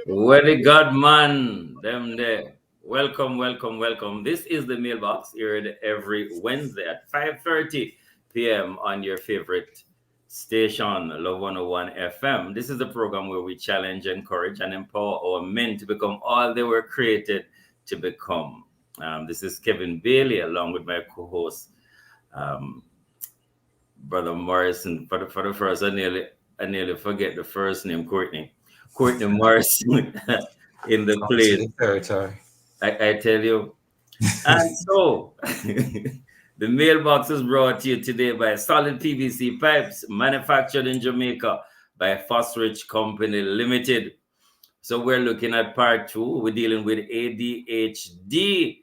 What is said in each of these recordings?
Where the God man, them there. Welcome, welcome, welcome. This is the mailbox aired every Wednesday at 5:30 p.m. on your favorite station, Love 101 FM. This is the program where we challenge, encourage, and empower our men to become all they were created to become. This is Kevin Bailey, along with my co-host, um, Brother Morrison. For the first, I nearly forget the first name, Courtney Morrison in the Come to place. the territory. I tell you. And so, the mailbox is brought to you today by Solid PVC Pipes, manufactured in Jamaica by Fosrich Company Limited. So we're looking at part 2. We're dealing with ADHD.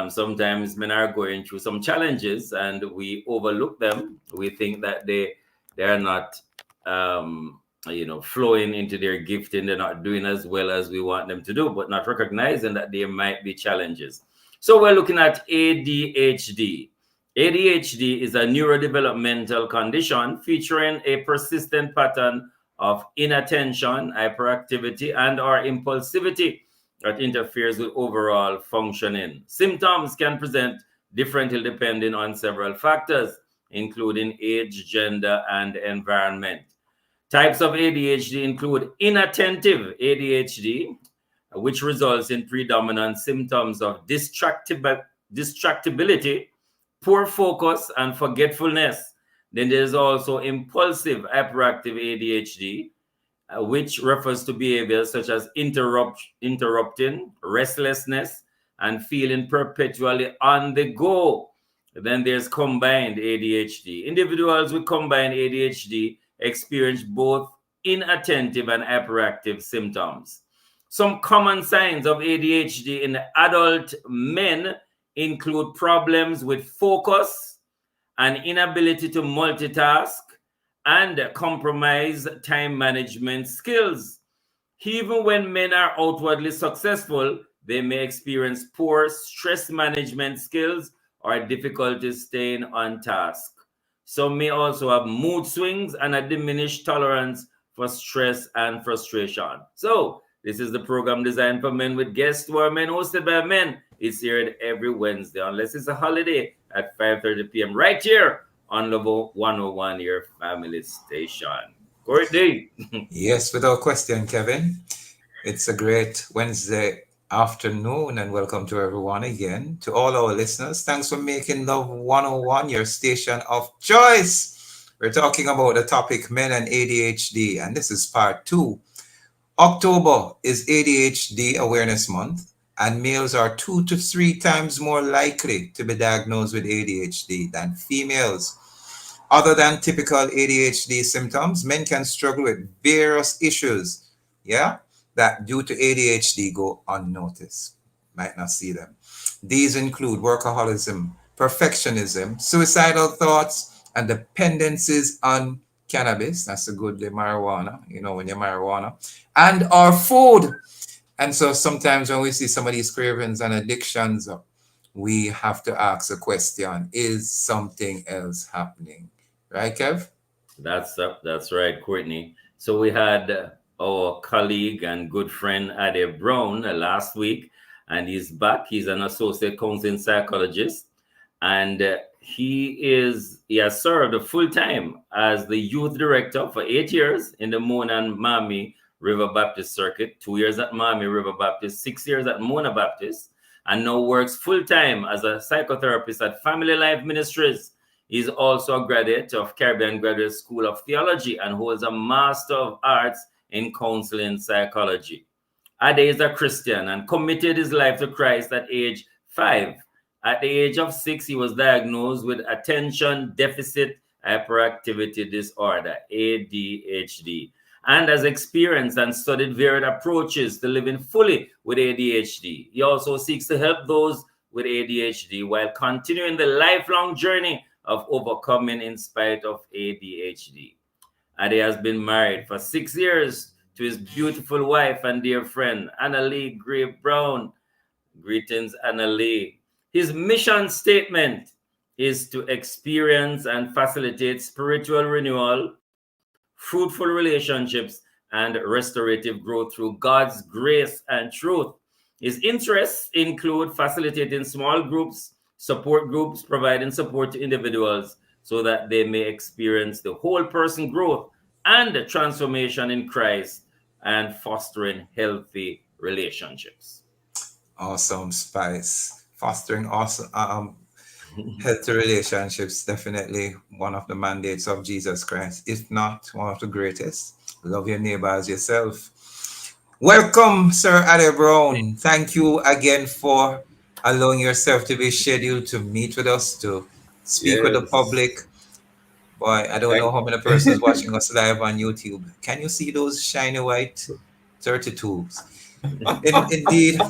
Sometimes men are going through some challenges and we overlook them. We think that they are not flowing into their gifting. They're not doing as well as we want them to do, but not recognizing that there might be challenges. So we're looking at ADHD. ADHD is a neurodevelopmental condition featuring a persistent pattern of inattention, hyperactivity, and or impulsivity that interferes with overall functioning. Symptoms can present differently depending on several factors, including age, gender, and environment. Types of ADHD include inattentive ADHD, which results in predominant symptoms of distractibility, poor focus, and forgetfulness. Then there's also impulsive hyperactive ADHD, which refers to behaviors such as interrupting, restlessness, and feeling perpetually on the go. Then there's combined ADHD. Individuals with combined ADHD experience both inattentive and hyperactive symptoms. Some common signs of ADHD in adult men include problems with focus, an inability to multitask, and compromised time management skills. Even when men are outwardly successful, they may experience poor stress management skills or difficulties staying on task. Some may also have mood swings and a diminished tolerance for stress and frustration. So, this is the program designed for men with guests who are men, hosted by men. It's aired every Wednesday, unless it's a holiday, at 5:30 p.m. right here on Level 101, your family station. Courtney. Yes, without question, Kevin. It's a great Wednesday afternoon, and welcome to everyone again. To all our listeners, thanks for making Love 101 your station of choice. We're talking about the topic men and ADHD, and this is part 2. October is ADHD Awareness Month, and males are 2 to 3 times more likely to be diagnosed with ADHD than females. Other than typical ADHD symptoms, men can struggle with various issues, that due to ADHD go unnoticed. Might not see them. These include workaholism, perfectionism, suicidal thoughts, and dependencies on cannabis. That's a good marijuana, when you're marijuana, and our food. And so sometimes when we see some of these cravings and addictions, we have to ask a question: is something else happening? Right, Kev? That's right, Courtney. So we had our colleague and good friend Adhd Brown last week, and he's back. He's an associate counseling psychologist, and he has served full time as the youth director for 8 years in the Mona and Mami River Baptist Circuit, 2 years at Mami River Baptist, 6 years at Mona Baptist, and now works full time as a psychotherapist at Family Life Ministries. He's also a graduate of Caribbean Graduate School of Theology and holds a Master of Arts in Counseling Psychology. Adhd is a Christian and committed his life to Christ at age 5. At the age of 6, he was diagnosed with attention deficit hyperactivity disorder, ADHD, and has experienced and studied varied approaches to living fully with ADHD. He also seeks to help those with ADHD while continuing the lifelong journey of overcoming in spite of ADHD. Adhd has been married for 6 years to his beautiful wife and dear friend, Annalie Gray Brown. Greetings, Annalie. His mission statement is to experience and facilitate spiritual renewal, fruitful relationships, and restorative growth through God's grace and truth. His interests include facilitating small groups, support groups, providing support to individuals so that they may experience the whole person growth and transformation in Christ, and fostering healthy relationships. Awesome, Spice. Fostering awesome healthy relationships, definitely one of the mandates of Jesus Christ, if not one of the greatest. Love your neighbor as yourself. Welcome, Sir Adhd Brown. Thank you again for allowing yourself to be scheduled to meet with us, to speak with the public. Yes. Boy, I don't know Thank how many persons watching us live on YouTube. Can you see those shiny white 32s? Indeed,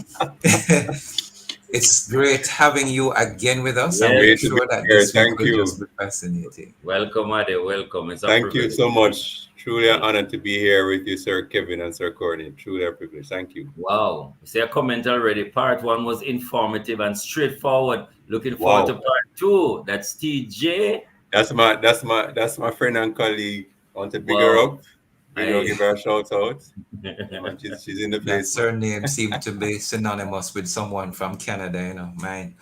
it's great having you again with us, and we're Yes. Great to be sure that here. this week Thank will you. just be fascinating. Welcome, Ade. Welcome. It's a Thank you privilege. so much. Truly an honor to be here with you, Sir Kevin and Sir Courtney. Truly a privilege. Thank you. Wow. You see a comment already. Part one was informative and straightforward. Looking forward to Wow. part two. That's TJ. That's my friend and colleague. I want to big her Wow. up. Give her a shout out. I And she's in the That place. surname seemed to be synonymous with someone from Canada, mine.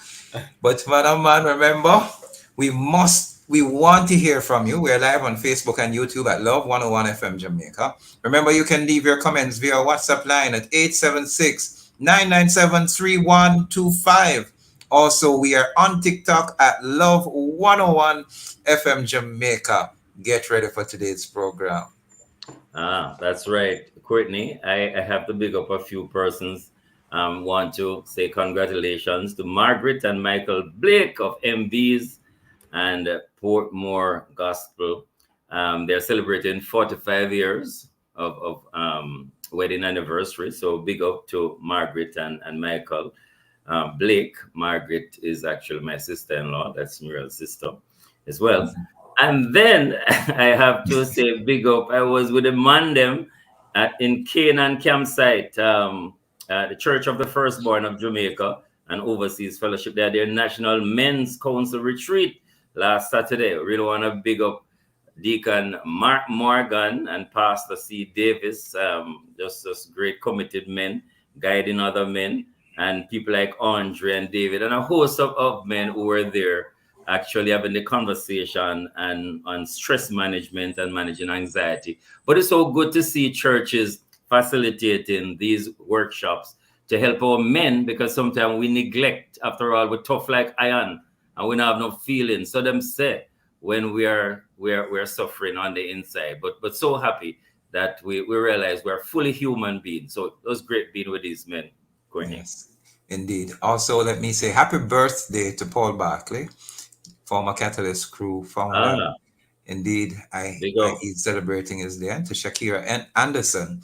But Madam Man, remember, we want to hear from you. We're live on Facebook and YouTube at Love 101 FM Jamaica. Remember, you can leave your comments via WhatsApp line at 876-997-3125. Also, we are on TikTok at Love 101 FM Jamaica. Get ready for today's program. That's right. Courtney, I have to big up a few persons. Want to say congratulations to Margaret and Michael Blake of MBs and Portmore Gospel. They're celebrating 45 years of wedding anniversary. So big up to Margaret and Michael. Blake, Margaret is actually my sister-in-law. That's Muriel's sister as well. And then I have to say big up. I was with the Mandem in Canaan campsite, the Church of the Firstborn of Jamaica and Overseas Fellowship. They had their National Men's Council retreat last Saturday. Really want to big up Deacon Mark Morgan and Pastor C. Davis, just great committed men guiding other men, and people like Andre and David and a host of men who were there actually having the conversation and on stress management and managing anxiety. But it's so good to see churches facilitating these workshops to help our men, because sometimes we neglect, after all, we're tough like iron and we don't have no feelings. So them say when we're suffering on the inside. But so happy that we realize we're fully human beings. So it was great being with these men, Courtney. Yes, indeed. Also, let me say happy birthday to Paul Barkley, former Catalyst crew founder. Indeed, he's celebrating his day. And to Shakira and Anderson.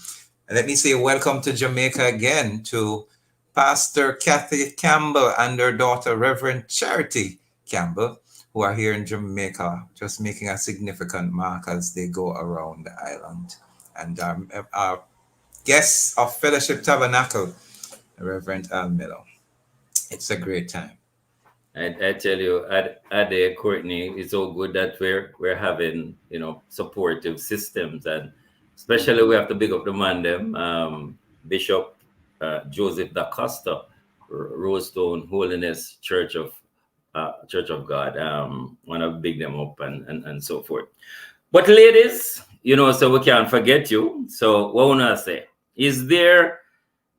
And let me say welcome to Jamaica again to Pastor Kathy Campbell and her daughter, Reverend Charity Campbell, who are here in Jamaica, just making a significant mark as they go around the island. And our guests of Fellowship Tabernacle, Reverend Al Miller. It's a great time. I tell you, Ade, Courtney, it's so good that we're having supportive systems, and especially we have to big up the man them, Bishop Joseph Da Costa, Rosestone Holiness Church of God. Want to big them up and so forth. But ladies, so we can't forget you. So what wanna say? Is there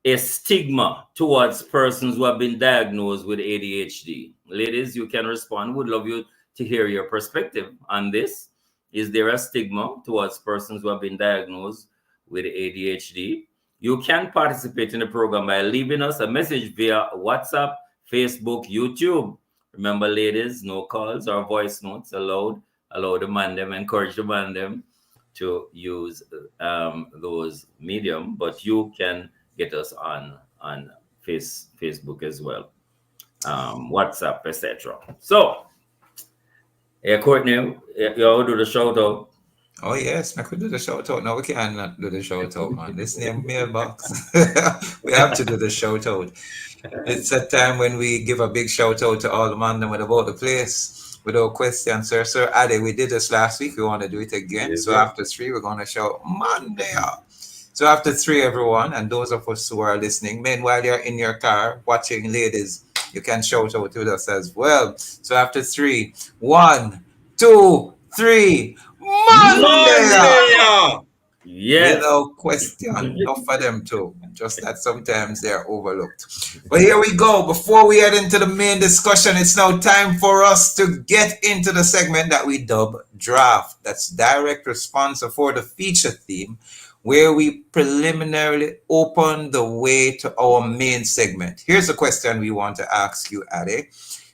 a stigma towards persons who have been diagnosed with ADHD? Ladies, you can respond. Would love you to hear your perspective on this. Is there a stigma towards persons who have been diagnosed with ADHD? You can participate in the program by leaving us a message via WhatsApp, Facebook, YouTube. Remember, ladies, no calls or voice notes allowed. Allow the man them, encourage the man them to use those medium, but you can get us on Facebook as well, WhatsApp, etc. So, Courtney, you do the shout out. Oh yes, I could do the shout out. No, we cannot do the shout out, man. This name mailbox. We have to do the shout out. It's a time when we give a big shout out to all the man them about the place. with our question, sir. Sir Adhd, we did this last week. We want to do it again. Yes, So sir. after 3, we're going to shout Monday. So after 3, everyone, and those of us who are listening, meanwhile you're in your car watching, ladies, you can shout out with us as well. So after 3, 1, 2, 3, Monday. Monday! Yes. Without question, enough for them too. Just that sometimes they're overlooked. But here we go. Before we head into the main discussion, it's now time for us to get into the segment that we dub Draft. That's direct response for the feature theme, where we preliminarily open the way to our main segment. Here's a question we want to ask you, Adhd.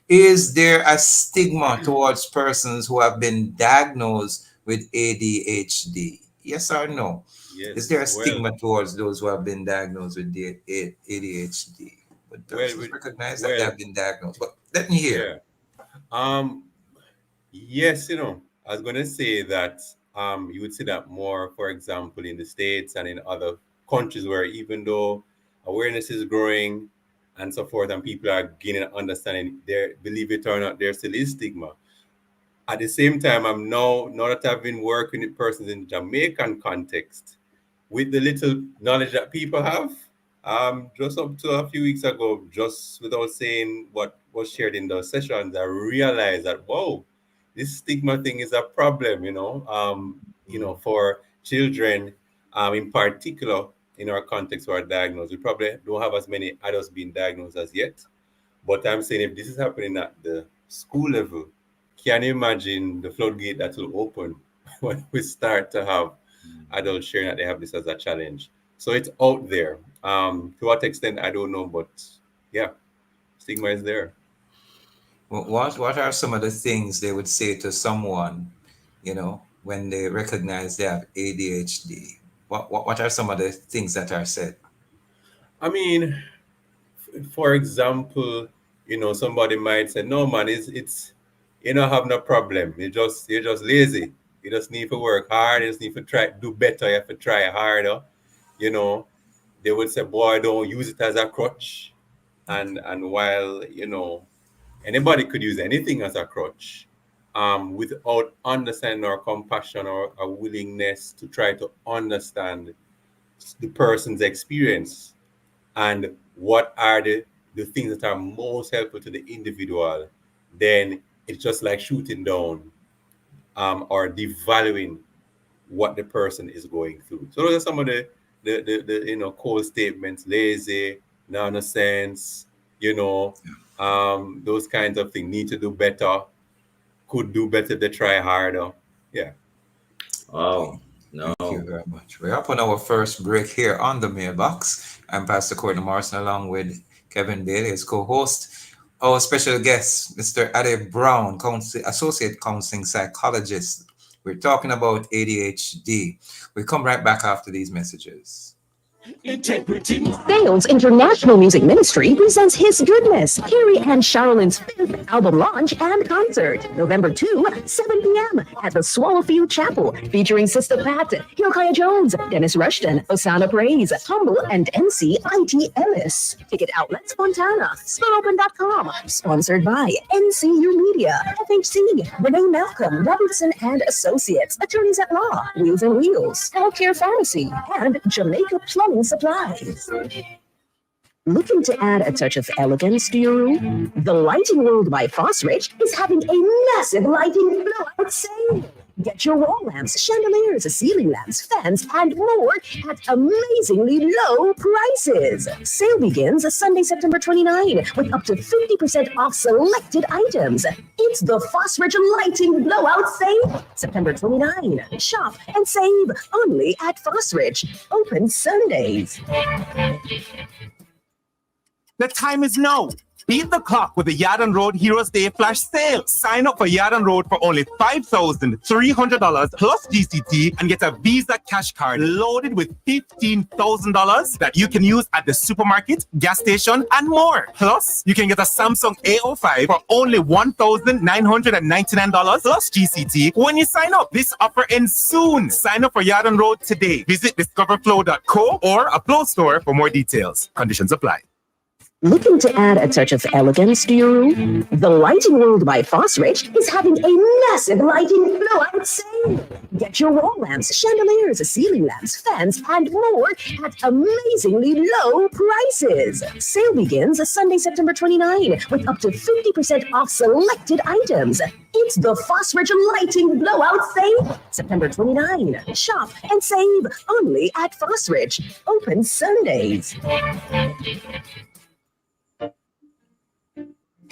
Is there a stigma towards persons who have been diagnosed with ADHD? Yes or no? Is there a Yes. Well, stigma towards those who have been diagnosed with ADHD? But well, persons recognize that they well, have been diagnosed. But let me hear. yeah. Um, yes, I was going to say that you would see that more, for example, in the States and in other countries where even though awareness is growing and so forth, and people are gaining understanding, there, believe it or not, there still is stigma. At the same time, now that I've been working with persons in Jamaican context, with the little knowledge that people have, just up to a few weeks ago, just without saying what was shared in those sessions, I realized that whoa, this stigma thing is a problem, for children, in particular in our context who are diagnosed. We probably don't have as many adults being diagnosed as yet. But I'm saying if this is happening at the school level, can you imagine the floodgate that will open when we start to have adults sharing that they have this as a challenge? So it's out there. To what extent, I don't know, but yeah, stigma is there. What are some of the things they would say to someone, when they recognize they have ADHD? What are some of the things that are said? I mean, for example, somebody might say, "No, man, it's you don't have no problem. You're just lazy. You just need to work hard. You just need to try do better. You have to try harder." You know, they would say, "Boy, don't use it as a crutch." And while anybody could use anything as a crutch, without understanding or compassion or a willingness to try to understand the person's experience and what are the things that are most helpful to the individual, then it's just like shooting down or devaluing what the person is going through. So those are some of the cold statements, lazy, nonsense, those kinds of things. Need to do better, could do better, they try harder. Yeah. Okay. Oh, Thank you no. very much. We're up on our first break here on the mailbox. I'm Pastor Courtney Morrison along with Kevin Bailey, his co-host. Our special guest, Mr. Adhd Brown, Associate Counseling Psychologist. We're talking about ADHD. We come right back after these messages. Integrity. Sales International Music Ministry presents His Goodness, Carrie and Charlene's 5th album launch and concert, November 2, 7 p.m. at the Swallowfield Chapel, featuring Sister Pat, Hilkiah Jones, Dennis Rushton, Osana Praise, Humble, and MC IT Ellis. Ticket outlets Fontana, SpellOpen.com. Sponsored by NCU Media, FHC, Renee Malcolm, Robertson and Associates, Attorneys at Law, Wheels and Wheels, Healthcare Pharmacy, and Jamaica Plumbing Supplies. Looking to add a touch of elegance to your room? The Lighting World by Fosrich is having a massive lighting blowout sale. Get your wall lamps, chandeliers, ceiling lamps, fans, and more at amazingly low prices. Sale begins Sunday, September 29, with up to 50% off selected items. It's the Fosrich Lighting Blowout Sale, September 29. Shop and save only at Fosrich. Open Sundays. The time is now. Beat the clock with the Yard and Road Heroes Day Flash Sale. Sign up for Yard and Road for only $5,300 plus GCT and get a Visa cash card loaded with $15,000 that you can use at the supermarket, gas station, and more. Plus, you can get a Samsung A05 for only $1,999 plus GCT when you sign up. This offer ends soon. Sign up for Yard and Road today. Visit discoverflow.co or a Flow store for more details. Conditions apply. Looking to add a touch of elegance to your room? The Lighting World by Fosrich is having a massive lighting blowout sale. Get your wall lamps, chandeliers, ceiling lamps, fans, and more at amazingly low prices. Sale begins Sunday, September 29, with up to 50% off selected items. It's the Fosrich Lighting Blowout Sale, September 29. Shop and save only at Fosrich. Open Sundays.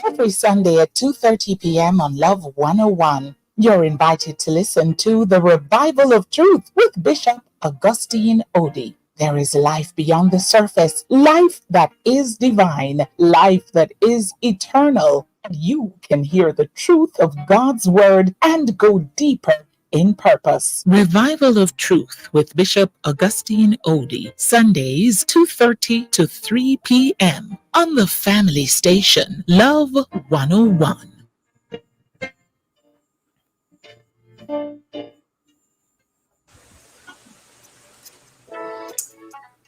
Every Sunday at 2:30 p.m. on Love 101. You're invited to listen to The Revival of Truth with Bishop Augustine Odie. There is life beyond the surface, life that is divine, life that is eternal. And you can hear the truth of God's word and go deeper in purpose. Revival of Truth with Bishop Augustine Odie. Sundays 2:30 to 3 p.m. on the family station, Love 101.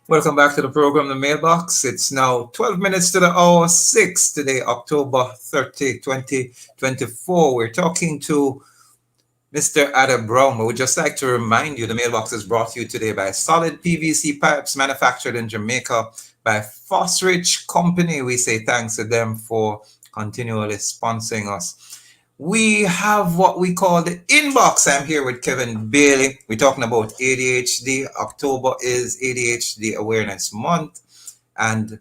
Welcome back to the program, The Mailbox. It's now 12 minutes to the hour 6 today, October 30, 2024. We're talking to Mr. Adhd Brown. We would just like to remind you the Mailbox is brought to you today by Solid PVC Pipes manufactured in Jamaica by Fosrich Company. We say thanks to them for continually sponsoring us. We have what we call the inbox. I'm here with Kevin Bailey. We're talking about ADHD. October is ADHD Awareness Month, and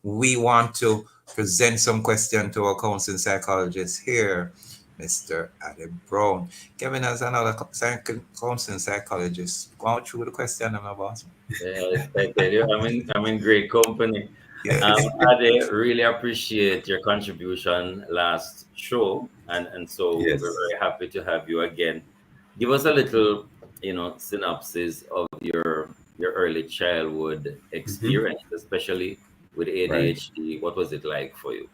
we want to present some questions to our counseling psychologist here, Mr. Adhd Brown. Kevin has another counseling psychologist. Go through the question, my boss. Yes, I tell you, I'm in great company. Yes. Adhd, really appreciate your contribution last show, and so Yes. we're very happy to have you again. Give us a little, synopsis of your early childhood experience, especially with ADHD. What was it like for you?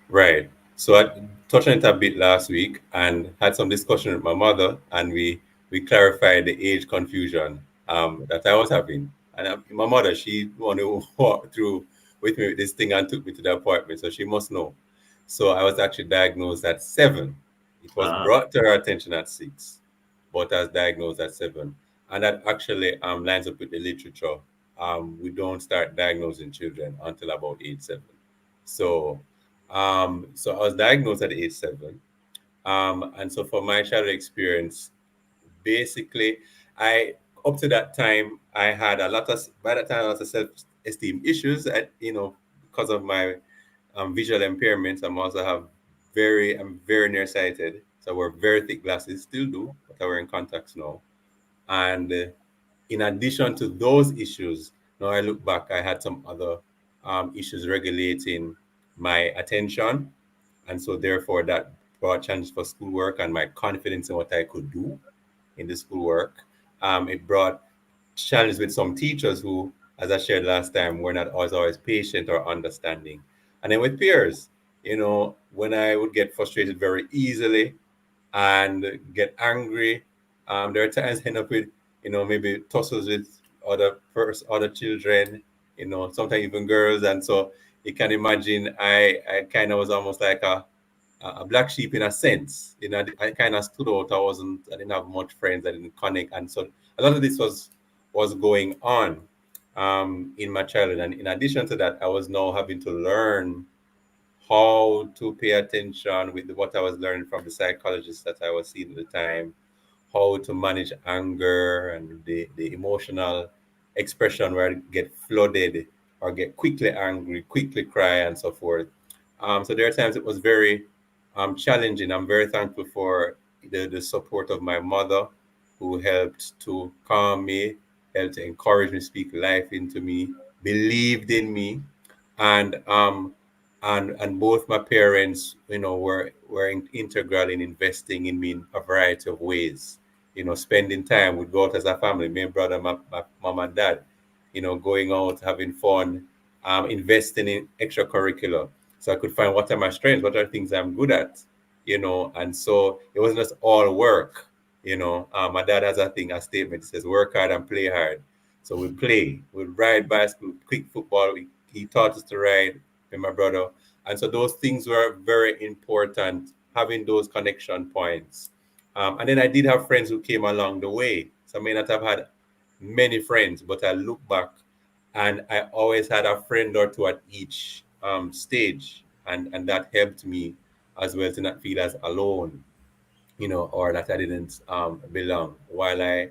Right. So I touched on it a bit last week and had some discussion with my mother, and we clarified the age confusion that I was having. And my mother, she wanted to walk through with me with this thing and took me to the appointment, so she must know. So I was actually diagnosed at 7. It was brought to her attention at 6, but I was diagnosed at 7. And that actually lines up with the literature. We don't start diagnosing children until about age 7. So I was diagnosed at age 7. And so for my childhood experience, basically, up to that time, I had by that time, a lot of self-esteem issues, because of my visual impairments. I'm very nearsighted. So I wear very thick glasses, still do, but I wear in contacts now. And in addition to those issues, now I look back, I had some other issues regulating my attention. And so therefore that brought challenges for schoolwork and my confidence in what I could do in the schoolwork. It brought challenges with some teachers who, as I shared last time, were not always patient or understanding. And then with peers, when I would get frustrated very easily and get angry, there are times I end up with, maybe tussles with other children, sometimes even girls. And so you can imagine I kind of was almost like a black sheep in a sense. I kind of stood out. I didn't have much friends. I didn't connect. And so a lot of this was going on in my childhood. And in addition to that, I was now having to learn how to pay attention with what I was learning from the psychologist that I was seeing at the time, how to manage anger and the emotional expression where I get flooded or get quickly angry, quickly cry, and so forth. So there are times it was very challenging. I'm very thankful for the support of my mother, who helped to calm me, helped to encourage me, speak life into me, believed in me, and both my parents, were integral in investing in me in a variety of ways. Spending time, we'd go out as a family, me and brother, my mom and dad, going out, having fun, investing in extracurricular. So I could find what are my strengths, what are things I'm good at, and so it wasn't just all work. My dad has a statement. It says, work hard and play hard. So we ride bicycle, quick football. He taught us to ride. with my brother. And so those things were very important, having those connection points. And then I did have friends who came along the way. So I may not have had many friends, but I look back and I always had a friend or two at each stage. And that helped me as well to not feel as alone, or that I didn't belong. While I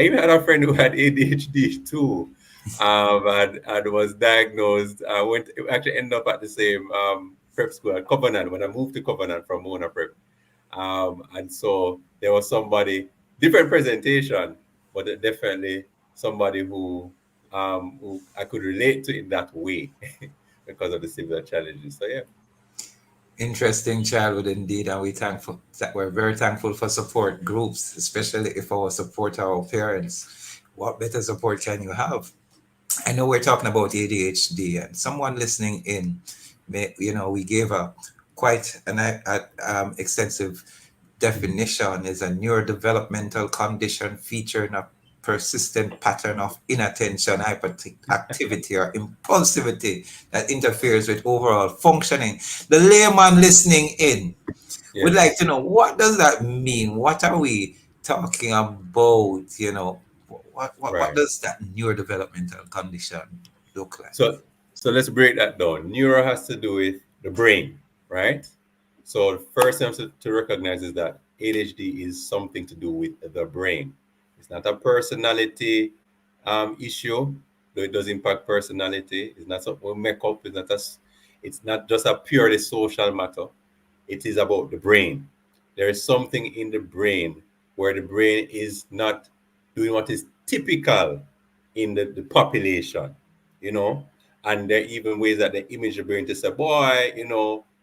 even had a friend who had ADHD too, and was diagnosed. I went actually ended up at the same prep school at Covenant when I moved to Covenant from Mona Prep. And so there was somebody different presentation, but definitely somebody who I could relate to in that way because of the similar challenges. So yeah. Interesting childhood indeed, and we're very thankful for support groups, especially if our support our parents. What better support can you have? I know we're talking about ADHD, and someone listening in, we gave a quite an extensive definition is a neurodevelopmental condition featuring a persistent pattern of inattention, hyperactivity, or impulsivity that interferes with overall functioning. The layman listening in would like Yes. to know, what does that mean? What are we talking about? What Right. does that neurodevelopmental condition look like? So let's break that down. Neuro has to do with the brain, right? So the first thing to recognize is that ADHD is something to do with the brain. It's not a personality issue, though it does impact personality. It's not something we make up. It's not just a purely social matter. It is about the brain. There is something in the brain where the brain is not doing what is typical in the population, you know. And there are even ways that they image the brain to say, boy,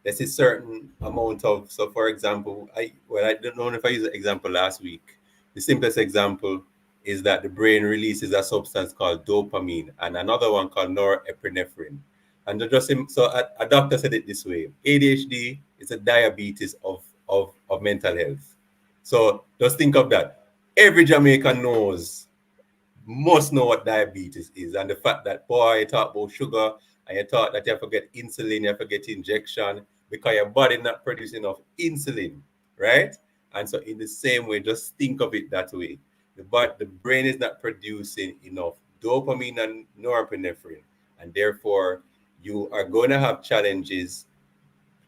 there's a certain amount of, so for example, I don't know if I used an example last week. The simplest example is that the brain releases a substance called dopamine and another one called norepinephrine. And a doctor said it this way: ADHD is a diabetes of mental health. So just think of that. Every Jamaican must know what diabetes is, and the fact that, boy, you talk about sugar and you thought that you have to get insulin, you have to get injection because your body not producing enough insulin, right? And so in the same way, just think of it that way. The brain is not producing enough dopamine and norepinephrine, and therefore you are going to have challenges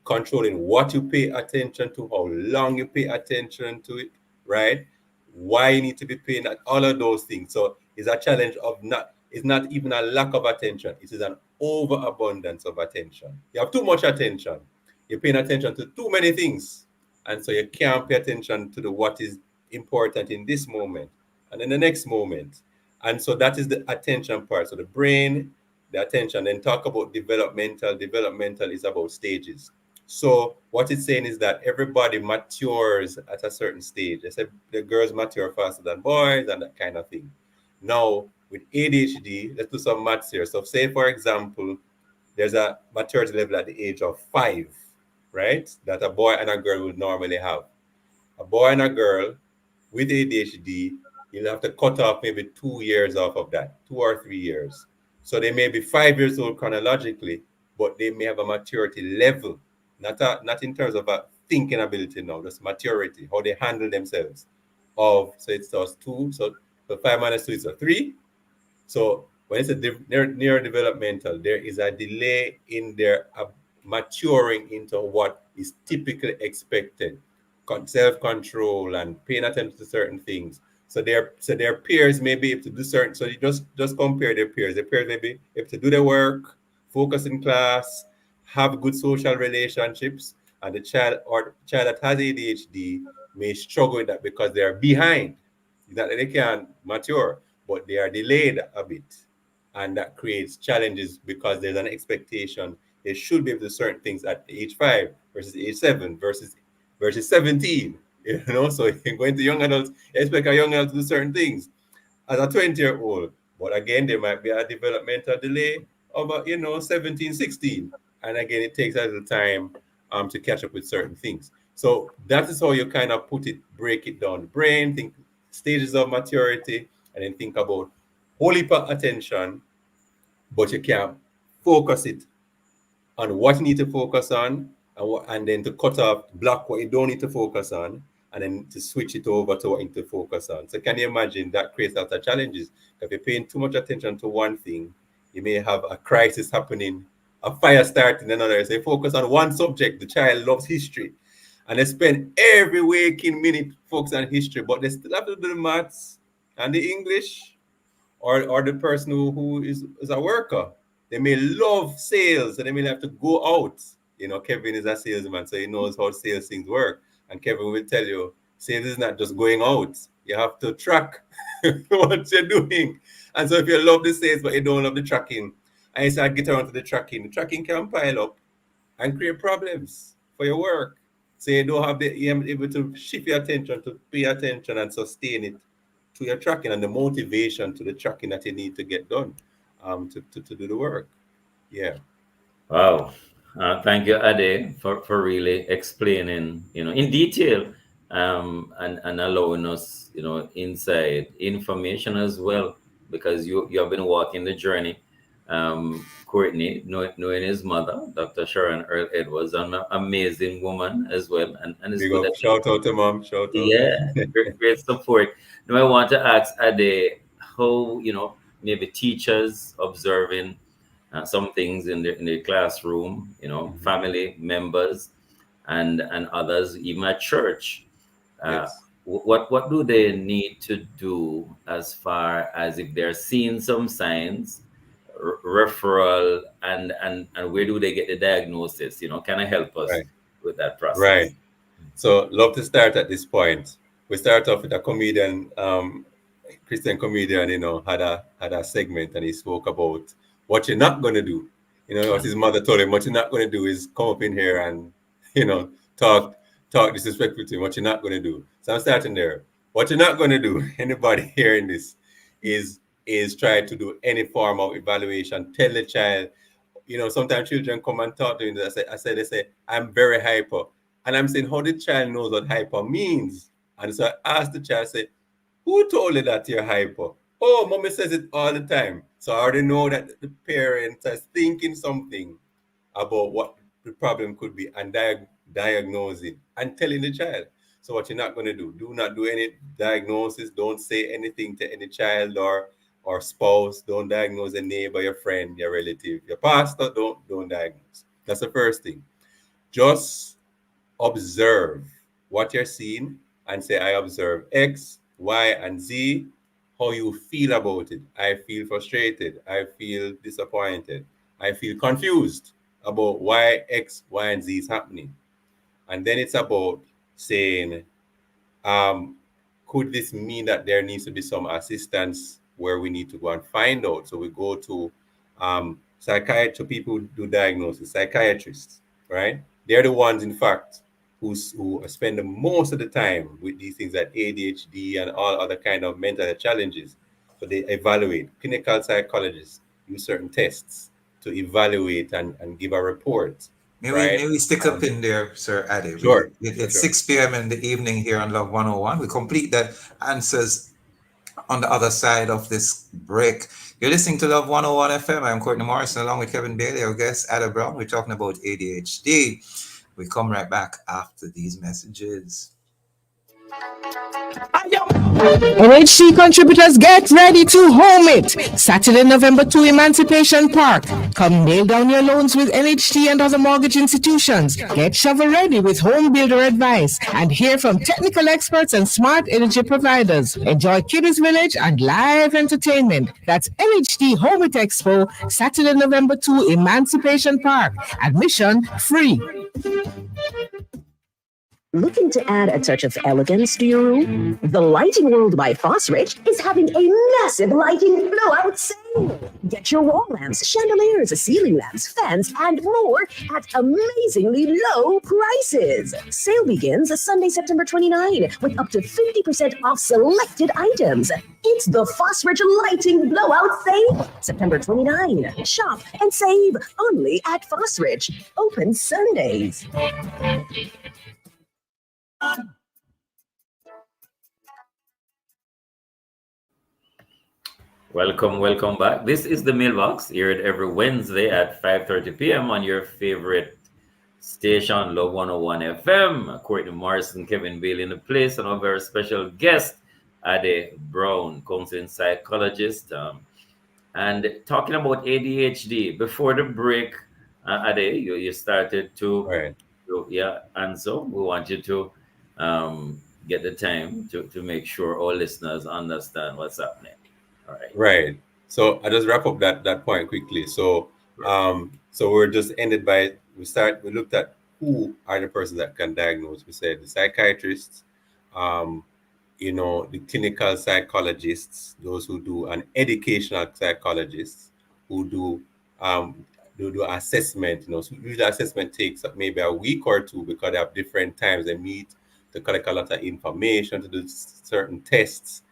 controlling what you pay attention to, how long you pay attention to it, right? Why you need to be paying that, all of those things. So it's a challenge of it's not even a lack of attention, it is an overabundance of attention. You have too much attention. You're paying attention to too many things. And so you can't pay attention to what is important in this moment and in the next moment. And so that is the attention part. So the brain, the attention, then talk about developmental. Developmental is about stages. So what it's saying is that everybody matures at a certain stage. They said the girls mature faster than boys and that kind of thing. Now, with ADHD, let's do some maths here. So say, for example, there's a maturity level at the age of 5, right? That a boy and a girl would normally have. A boy and a girl with ADHD, you'll have to cut off maybe 2 years off of that, 2 or 3 years. So they may be 5 years old chronologically, but they may have a maturity level, not in terms of a thinking ability now, just maturity, how they handle themselves. So it's just 2, so 5 - 2 is a 3. So when it's a neurodevelopmental, there is a delay in their maturing into what is typically expected, self-control and paying attention to certain things. So their peers may be able to do certain. So you just compare their peers. Their peers may be able to do their work, focus in class, have good social relationships, and the child that has ADHD may struggle with that because they are behind. That they can mature, but they are delayed a bit, and that creates challenges because there's an expectation they should be able to do certain things at age 5 versus age 7 versus 17. So you can go into young adults, you expect a young adult to do certain things as a 20-year-old. But again, there might be a developmental delay of 17, 16. And again, it takes a little time to catch up with certain things. So that is how you kind of break it down. The brain, think stages of maturity, and then think about whole heap of attention, but you can't focus it on what you need to focus on, and then to cut off, block what you don't need to focus on, and then to switch it over to what you need to focus on. So can you imagine that creates a lot of challenges? If you're paying too much attention to one thing, you may have a crisis happening, a fire starting another. So you focus on one subject. The child loves history, and they spend every waking minute focusing on history, but they still have to do the maths and the English, or the person who is a worker. They may love sales and they may have to go out. Kevin is a salesman, so he knows how sales things work. And Kevin will tell you, sales is not just going out. You have to track what you're doing. And so if you love the sales but you don't love the tracking, and you start getting around to the tracking can pile up and create problems for your work. So you don't have you're able to shift your attention to pay attention and sustain it to your tracking and the motivation to the tracking that you need to get done, to do the work. Yeah. Wow. Thank you, Ade, for really explaining, in detail, and allowing us, inside information as well, because you have been walking the journey. Courtney, knowing his mother, Dr. Sharon Earl Edwards, an amazing woman as well. And it's Big good up. that Shout out to mom. Shout out. yeah, great support. Now I want to ask Ade how, maybe teachers observing some things in the classroom, family members and others, even at church. Yes. What do they need to do as far as if they're seeing some signs, referral, and where do they get the diagnosis? Can I help us Right. with that process? Right. So love to start at this point. We start off with a comedian, Christian comedian, had a segment, and he spoke about what you're not gonna do. What his mother told him, what you're not gonna do is come up in here and, talk disrespectful to him. What you're not gonna do. So I'm starting there. What you're not gonna do, anybody hearing this, is try to do any form of evaluation. Tell the child, sometimes children come and talk to me. They say, I'm very hyper. And I'm saying, how the child knows what hyper means? And so I asked the child, say, who told you that you're hyper? Oh, mommy says it all the time. So I already know that the parent is thinking something about what the problem could be and diagnosing and telling the child. So what you're not going to do not do any diagnosis. Don't say anything to any child or spouse. Don't diagnose a neighbor, your friend, your relative, your pastor. Don't diagnose. That's the first thing. Just observe what you're seeing and say, I observe X, Y, and Z. How you feel about it. I feel frustrated. I feel disappointed. I feel confused about why X, Y, and Z is happening. And then it's about saying, could this mean that there needs to be some assistance where we need to go and find out? So we go to psychiatrists, people who do diagnosis, psychiatrists, right? They're the ones, in fact, who spend the most of the time with these things like ADHD and all other kind of mental health challenges. So they evaluate. Clinical psychologists use certain tests to evaluate and give a report. May we stick up in there, Sir Ade? Sure. It's 6 p.m. in the evening here on Love 101. We complete the answers on the other side of this break. You're listening to Love 101 FM. I'm Courtney Morrison along with Kevin Bailey, our guest, Adhd Brown. We're talking about ADHD. We come right back after these messages. NHC contributors, get ready to home it. Saturday, November 2, Emancipation Park. Come nail down your loans with NHT and other mortgage institutions. Get shovel ready with home builder advice and hear from technical experts and smart energy providers. Enjoy Kiddies Village and live entertainment. That's NHT Home It Expo, Saturday, November 2, Emancipation Park. Admission free. Looking to add a touch of elegance to your room? The Lighting World by Fosrich is having a massive lighting blowout sale. Get your wall lamps, chandeliers, ceiling lamps, fans, and more at amazingly low prices. Sale begins Sunday, September 29, with up to 50% off selected items. It's the Fosrich Lighting Blowout Sale, September 29. Shop and save only at Fosrich. Open Sundays. Welcome back. This is the Mailbox, aired every Wednesday at 5:30 p.m. on your favorite station, Love 101 FM. Courtney Morrison, Kevin Bailey in the place, and our very special guest, Adhd Brown, counseling psychologist. And talking about ADHD, before the break, Adhd, you started Right. yeah, and so we want you to get the time to make sure all listeners understand what's happening. All right. Right. So I just wrap up that point quickly. So so we're just ended by we looked at who are the persons that can diagnose. We said the psychiatrists, um, the clinical psychologists, those who do, and educational psychologists who um do assessment. So usually assessment takes maybe a week or two because they have different times they meet to collect a lot of information, to do certain tests,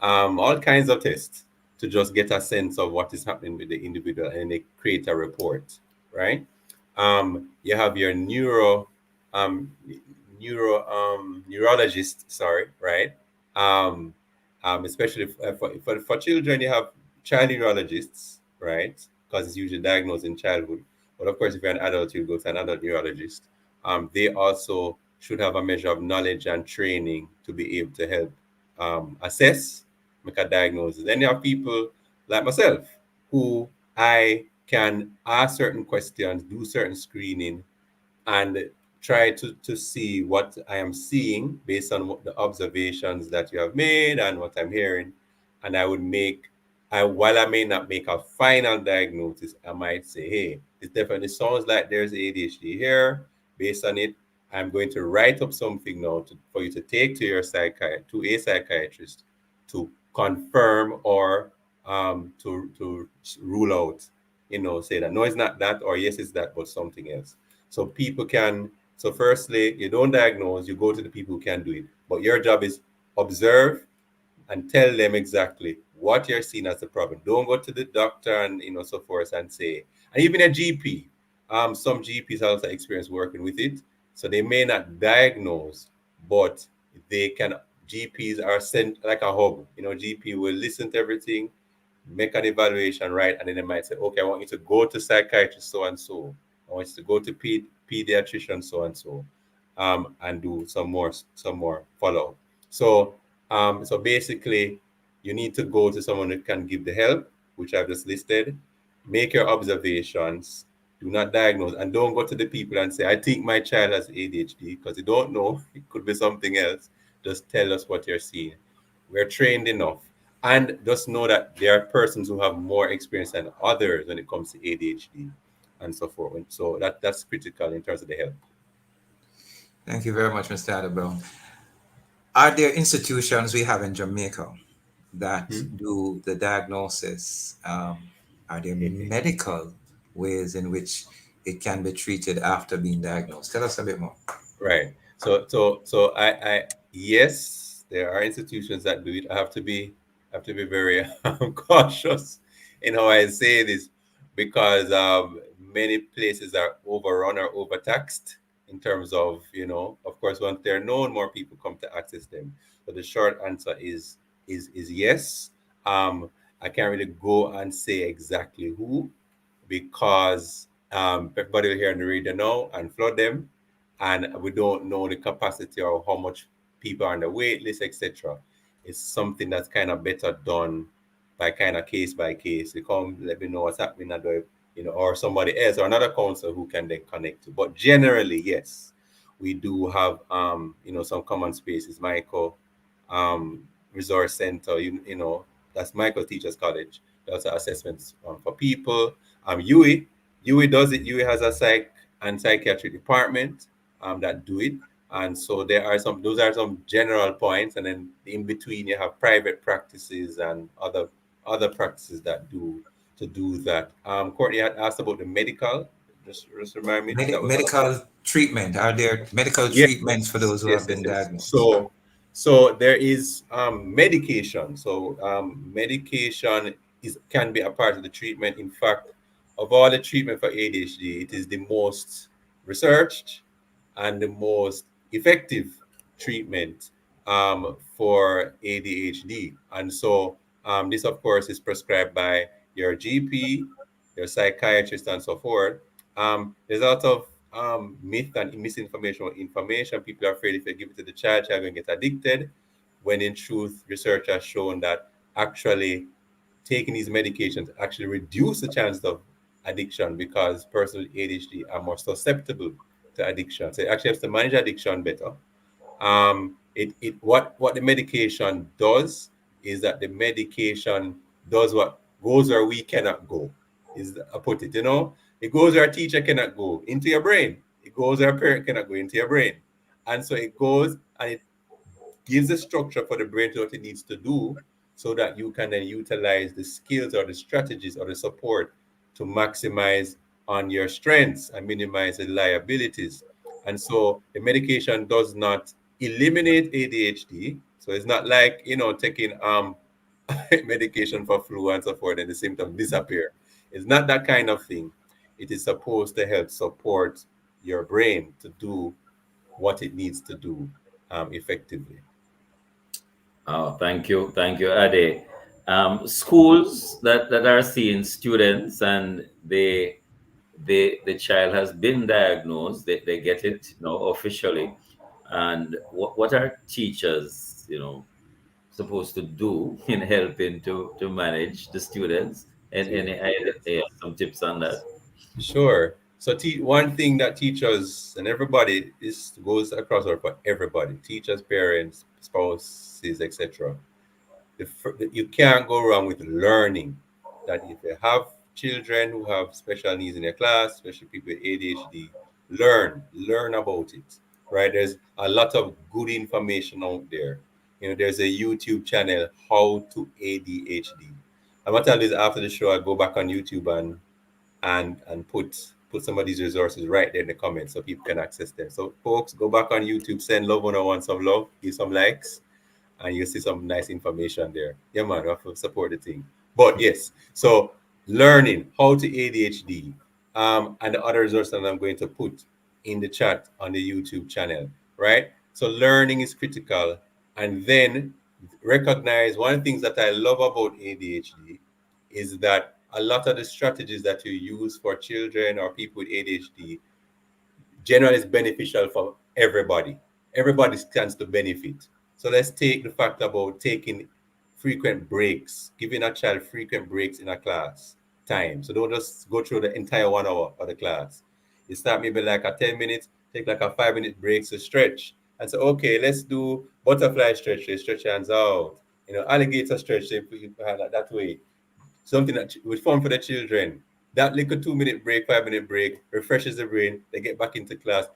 all kinds of tests, to just get a sense of what is happening with the individual, and they create a report, right? You have your um, neurologist, sorry, right? Um, Especially for children, you have child neurologists, right? Because it's usually diagnosed in childhood. But of course, if you're an adult, you go to an adult neurologist. They also should have a measure of knowledge and training to be able to help assess, make a diagnosis. Then you have people like myself who I can ask certain questions, do certain screening, and try to see what I am seeing based on what the observations that you have made and what I'm hearing. And while I may not make a final diagnosis, I might say, hey, it definitely sounds like there's ADHD here. Based on it, I'm going to write up something now for you to take to your to a psychiatrist to confirm or to rule out, say that no, it's not that, or yes, it's that, but something else. So people can, so firstly, you don't diagnose, you go to the people who can do it. But your job is observe and tell them exactly what you're seeing as the problem. Don't go to the doctor and so forth and say, and even a GP. Some GPs also experience working with it, so they may not diagnose, but they can. GPs are sent like a hub. GP will listen to everything, make an evaluation, right? And then they might say, okay, I want you to go to psychiatrist so and so. I want you to go to pediatrician so and so, and do some more follow up. So basically, you need to go to someone who can give the help, which I've just listed. Make your observations. Do not diagnose, and don't go to the people and say, "I think my child has ADHD," because you don't know. It could be something else. Just tell us what you're seeing. We're trained enough, and just know that there are persons who have more experience than others when it comes to ADHD and so forth. And so that's critical in terms of the help. Thank you very much, Mr. Adhd. Are there institutions we have in Jamaica that Hmm? do the diagnosis? Are there medical ways in which it can be treated after being diagnosed? Tell us a bit more. Right. So I yes, there are institutions that do it. I have to be very cautious in how I say this, because many places are overrun or overtaxed in terms of, of course, once they're known, more people come to access them. So the short answer is yes. I can't really go and say exactly who, because everybody will hear on the radio now and flood them, and we don't know the capacity or how much people are on the wait list, etc. It's something that's kind of better done by kind of case by case. They come, let me know what's happening, and or somebody else or another counselor who can then connect to. But generally, yes, we do have some common spaces. Michael, Resource Center, that's Michael Teachers College. There's assessments for people. UWI does it. UWI has a psych and psychiatry department that do it. And so those are some general points. And then in between, you have private practices and other practices that do that. Courtney had asked about the medical. Just remind me, that was one of them. Medical treatment. Are there medical Yes, treatments for those who have yes, yes, been yes. diagnosed? So there is medication. So medication can be a part of the treatment. In fact, of all the treatment for ADHD, it is the most researched and the most effective treatment for ADHD. And so This, of course, is prescribed by your GP, your psychiatrist, and so forth. There's a lot of myth and misinformation or information. People are afraid if they give it to the child going to get addicted, when in truth, research has shown that actually taking these medications actually reduce the chance of addiction, because persons with ADHD are more susceptible to addiction. So it actually helps to manage addiction better. What the medication does is that the medication does what goes where we cannot go. Is I put it, it goes where a teacher cannot go, into your brain. It goes where a parent cannot go, into your brain. And so it goes and it gives a structure for the brain to what it needs to do, so that you can then utilize the skills or the strategies or the support to maximize on your strengths and minimize the liabilities. And so the medication does not eliminate ADHD. So it's not like, taking medication for flu and so forth and the symptoms disappear. It's not that kind of thing. It is supposed to help support your brain to do what it needs to do effectively. Oh, thank you, Ade. Schools that are seeing students and the child has been diagnosed, they get it, officially. And what are teachers, supposed to do in helping to manage the students? And some tips on that. Sure. So one thing that teachers and everybody, this goes across for everybody, teachers, parents, spouses, etc. You can't go wrong with learning. That if you have children who have special needs in their class, especially people with ADHD, learn about it. Right? There's a lot of good information out there. There's a YouTube channel, How to ADHD. I'm gonna tell you this after the show. I go back on YouTube and put some of these resources right there in the comments so people can access them. So folks, go back on YouTube, send love 101 some love, give some likes, and you'll see some nice information there. Yeah, man, we have to support the thing. But yes, so learning how to ADHD, and the other resources that I'm going to put in the chat on the YouTube channel, right? So learning is critical. And then recognize one of the things that I love about ADHD is that a lot of the strategies that you use for children or people with ADHD generally is beneficial for everybody. Everybody stands to benefit. So let's take the fact about taking frequent breaks, giving a child frequent breaks in a class time. So don't just go through the entire 1 hour of the class. You start maybe like a 10 minutes, take like a 5-minute break to stretch. And so, okay, let's do butterfly stretch. They stretch hands out. Alligator stretch, they put you that way. Something that was fun for the children. That little 2-minute break, 5-minute break refreshes the brain. They get back into class.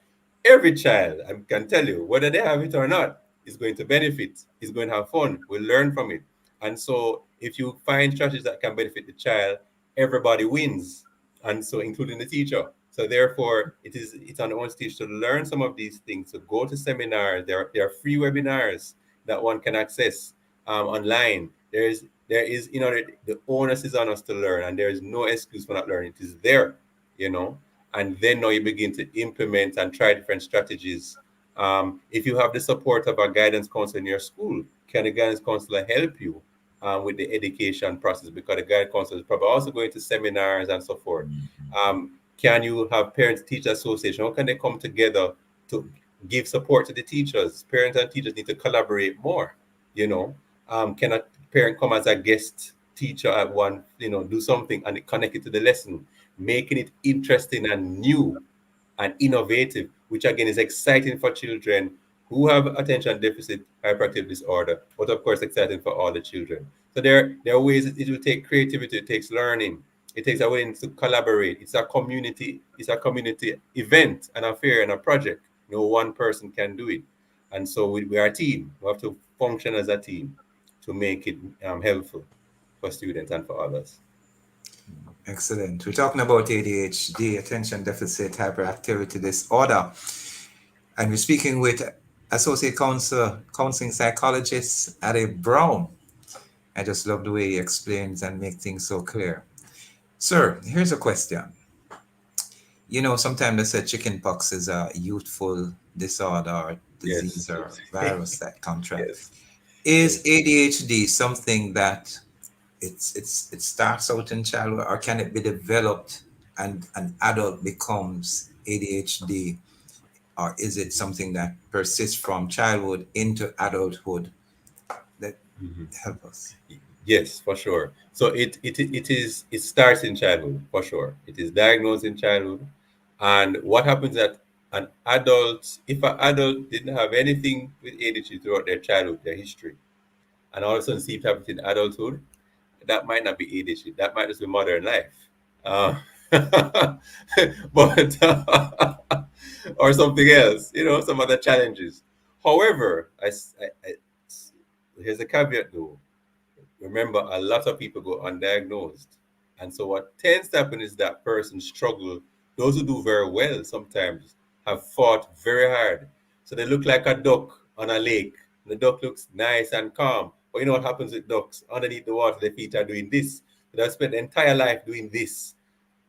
Every child, I can tell you, whether they have it or not, is going to benefit. Is going to have fun. Will learn from it. And so, if you find strategies that can benefit the child, everybody wins, and so including the teacher. So therefore, it's on the own teacher to learn some of these things. So go to seminars. There are free webinars that one can access online. There is the onus is on us to learn, and there is no excuse for not learning. It is there, and then now you begin to implement and try different strategies. If you have the support of a guidance counselor in your school, can the guidance counselor help you with the education process? Because the guidance counselor is probably also going to seminars and so forth. Can you have parents teacher association? How can they come together to give support to the teachers? Parents and teachers need to collaborate more. Can a parent come as a guest teacher at one, do something and connect it to the lesson, making it interesting and new and innovative, which again is exciting for children who have attention deficit hyperactive disorder, but of course exciting for all the children. So there are ways it will take creativity, it takes learning, it takes a way to collaborate. It's a community event, an affair, and a project. No one person can do it. And so we are a team. We have to function as a team to make it helpful for students and for others. Excellent. We're talking about ADHD, attention deficit hyperactivity disorder. And we're speaking with Associate Counseling Psychologist Adhd Brown. I just love the way he explains and makes things so clear. Sir, here's a question. Sometimes they say chickenpox is a youthful disorder or disease or virus that contracts. Yes. Is ADHD something that it starts out in childhood, or can it be developed and an adult becomes ADHD, or is it something that persists from childhood into adulthood? That Mhm. help us. Yes, for sure. So it starts in childhood for sure. It is diagnosed in childhood, and what happens at an adult, if an adult didn't have anything with ADHD throughout their childhood, their history, and all of a sudden see it happen in adulthood, that might not be ADHD. That might just be modern life. Uh, but or something else, some other challenges. However, here's a caveat though. Remember, a lot of people go undiagnosed. And so what tends to happen is that person struggle. Those who do very well sometimes have fought very hard. So they look like a duck on a lake. The duck looks nice and calm. But you know what happens with ducks? Underneath the water, their feet are doing this. They've spent their entire life doing this.